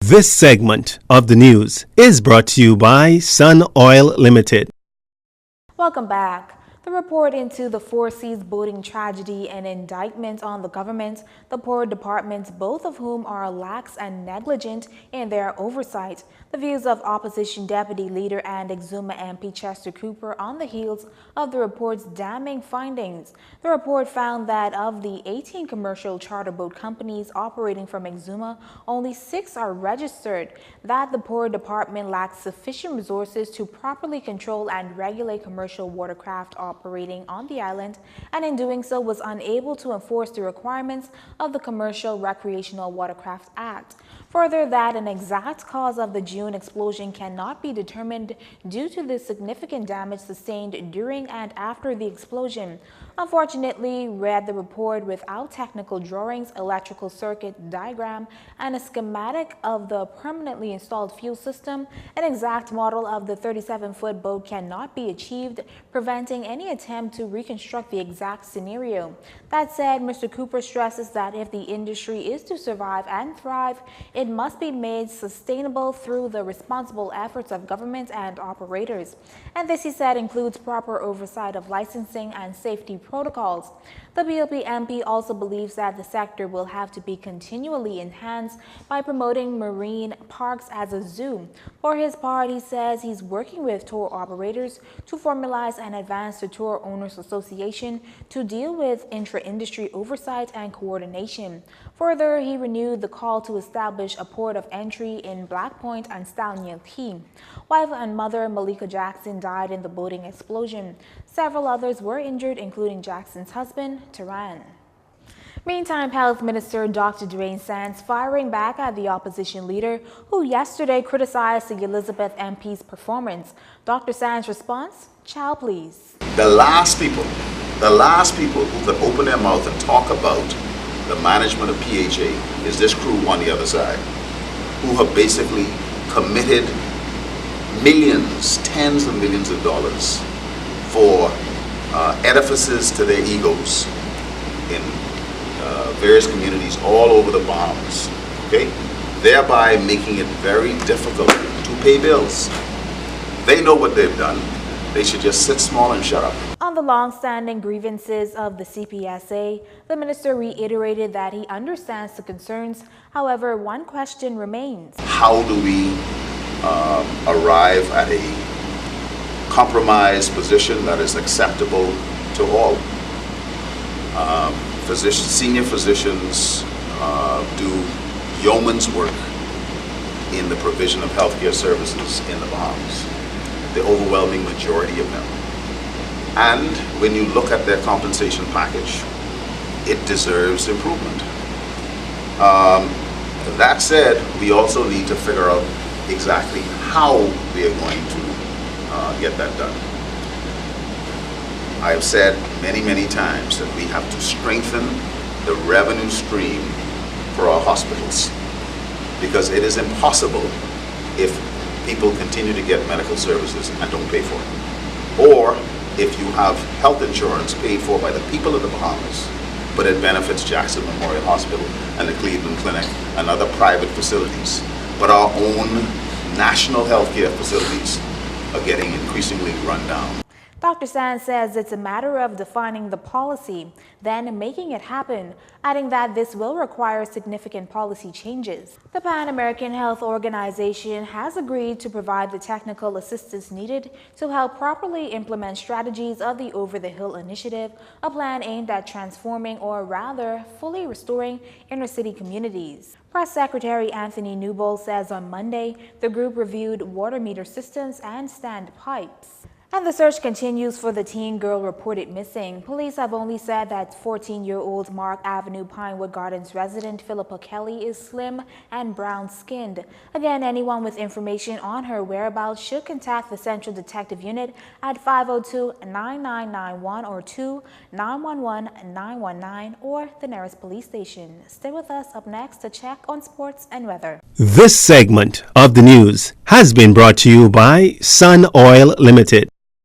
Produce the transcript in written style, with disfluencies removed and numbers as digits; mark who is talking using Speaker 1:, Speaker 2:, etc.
Speaker 1: This segment of the news is brought to you by Sun Oil Limited.
Speaker 2: Welcome back. The report into the Four Seas boating tragedy and indictment on the government, the port departments, both of whom are lax and negligent in their oversight. The views of opposition deputy leader and Exuma MP Chester Cooper on the heels of the report's damning findings. The report found that of the 18 commercial charter boat companies operating from Exuma, only 6 are registered, that the port department lacks sufficient resources to properly control and regulate commercial watercraft operating on the island, and in doing so was unable to enforce the requirements of the Commercial Recreational Watercraft Act. Further, that an exact cause of the June explosion cannot be determined due to the significant damage sustained during and after the explosion. Unfortunately, read the report without technical drawings, electrical circuit diagram, and a schematic of the permanently installed fuel system, an exact model of the 37-foot boat cannot be achieved, preventing any attempt to reconstruct the exact scenario. That said, Mr. Cooper stresses that if the industry is to survive and thrive, it must be made sustainable through the responsible efforts of government and operators. And this, he said, includes proper oversight of licensing and safety protocols. The BLP MP also believes that the sector will have to be continually enhanced by promoting marine parks as a zoo. For his part, he says he's working with tour operators to formalize and advance the Tour Owners Association to deal with intra-industry oversight and coordination. Further, he renewed the call to establish a port of entry in Black Point and Stallion Key. Wife and mother Malika Jackson died in the boating explosion. Several others were injured, including Jackson's husband, Taran. Meantime, Health Minister Dr. Dwayne Sands firing back at the opposition leader who yesterday criticized the Elizabeth MP's performance. Dr. Sands' response? Chow, please.
Speaker 3: The last people who could open their mouth and talk about the management of PHA is this crew on the other side, who have basically committed millions, tens of millions of dollars for edifices to their egos in various communities all over the Bahamas, okay? Thereby making it very difficult to pay bills. They know what they've done. They should just sit small and shut up.
Speaker 2: On the long-standing grievances of the CPSA, the minister reiterated that he understands the concerns. However, one question remains.
Speaker 3: How do we arrive at a compromise position that is acceptable to all? Senior physicians do yeoman's work in the provision of healthcare services in the Bahamas, the overwhelming majority of them. And when you look at their compensation package, it deserves improvement. That said, we also need to figure out exactly how we are going to get that done. I have said many, many times that we have to strengthen the revenue stream for our hospitals, because it is impossible if people continue to get medical services and don't pay for it. Or if you have health insurance paid for by the people of the Bahamas, but it benefits Jackson Memorial Hospital and the Cleveland Clinic and other private facilities. But our own national healthcare facilities are getting increasingly run down.
Speaker 2: Dr. Sands says it's a matter of defining the policy, then making it happen, adding that this will require significant policy changes. The Pan American Health Organization has agreed to provide the technical assistance needed to help properly implement strategies of the Over the Hill initiative, a plan aimed at transforming, or rather fully restoring, inner-city communities. Press Secretary Anthony Newbold says on Monday the group reviewed water meter systems and standpipes. And the search continues for the teen girl reported missing. Police have only said that 14-year-old Mark Avenue Pinewood Gardens resident Philippa Kelly is slim and brown-skinned. Again, anyone with information on her whereabouts should contact the Central Detective Unit at 502-9991 or 2-911-919 or the nearest police station. Stay with us. Up next to check on sports and weather.
Speaker 1: This segment of the news has been brought to you by Sun Oil Limited.